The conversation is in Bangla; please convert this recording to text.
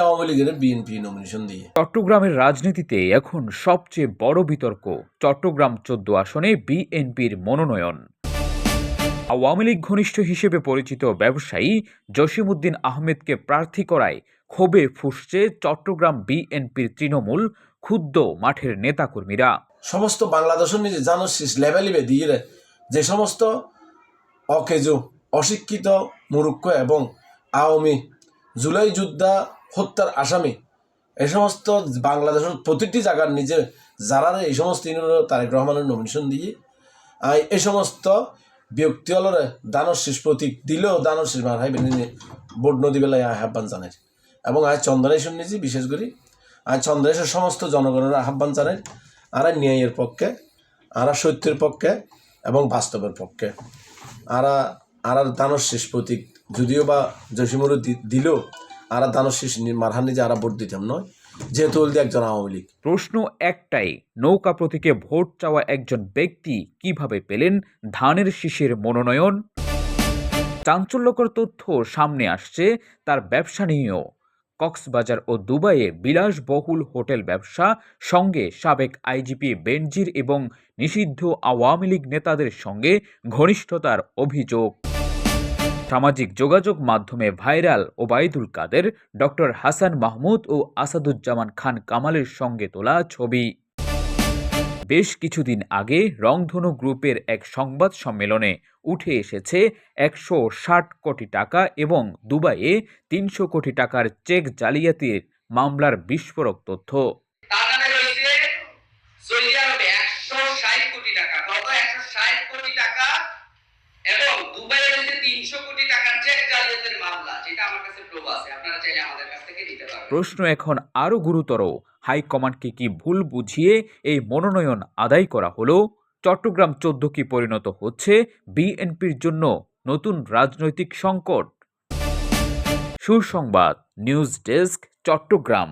আওয়ামী লীগের বিএনপি নমিনেশন দিয়ে। চট্টগ্রামের রাজনীতিতে এখন সবচেয়ে বড় বিতর্ক চট্টগ্রাম ১৪ আসনে বিএনপির মনোনয়ন। আওয়ামী লীগ ঘনিষ্ঠ হিসেবে পরিচিত ব্যবসায়ী জসিমউদ্দিন আহমেদকে প্রার্থী করায় ক্ষোভে ফুঁসছে চট্টগ্রাম বিএনপির তৃণমূল ক্ষুব্ধ মাঠের নেতাকর্মীরা। সমস্ত বাংলাদেশের নিজে জানসিস লেভেলিবে দিয়ে যে সমস্ত অকেজো অশিক্ষিত মূর্খ এবং আওয়ামী জুলাই যোদ্ধা হত্যার আসামি এই সমস্ত বাংলাদেশের প্রতিটি জায়গার নিজে যারা এই সমস্ত তারেক রহমানের নমিনেশন দিয়ে এই সমস্ত ব্যক্তি হলরে দানর শেষ প্রতীক দিলেও দানর শেষ মার হাইবেন বোর্ড নদী বেলায় আহ্বান জানাই এবং আজ চন্দ্রেশ্বর নিজে বিশেষ করে আজ চন্দ্রেশ্বর সমস্ত জনগণের আহ্বান জানাই আর ন্যায়ের পক্ষে আর সত্যের পক্ষে এবং বাস্তবের পক্ষে আর দানর শেষ প্রতীক যদিও বা জসিমুর দিলেও আর দানর শেষ মারহান নিজে আর ভোট দিতাম নয় যেহেতু একজন আওয়ামী লীগ। প্রশ্ন একটাই, নৌকা প্রতীকে ভোট চাওয়া একজন ব্যক্তি কিভাবে পেলেন ধানের শীষের মনোনয়ন? চাঞ্চল্যকর তথ্য সামনে আসছে তার ব্যবসা নিয়েও। কক্সবাজার ও দুবাইয়ে বিলাসবহুল হোটেল ব্যবসা, সঙ্গে সাবেক আইজিপি বেনজির এবং নিষিদ্ধ আওয়ামী লীগ নেতাদের সঙ্গে ঘনিষ্ঠতার অভিযোগ। সামাজিক যোগাযোগ মাধ্যমে ভাইরাল ওবায়দুল কাদের, ডক্টর হাসান মাহমুদ ও আসাদুজ্জামান খান কামালের সঙ্গে তোলা ছবি। বেশ কিছুদিন আগে রংধনু গ্রুপের এক সংবাদ সম্মেলনে উঠে এসেছে ১৬০ কোটি টাকা এবং দুবাইয়ে ৩০০ কোটি টাকার চেক জালিয়াতির মামলার বিস্ফোরক তথ্য। প্রশ্ন এখন আরো গুরুতর, হাইকমান্ডকে কি ভুল বুঝিয়ে এই মনোনয়ন আদায় করা হলো? চট্টগ্রাম ১৪ কি পরিণত হচ্ছে বিএনপির জন্য নতুন রাজনৈতিক সংকট? সুসংবাদ, নিউজ ডেস্ক, চট্টগ্রাম।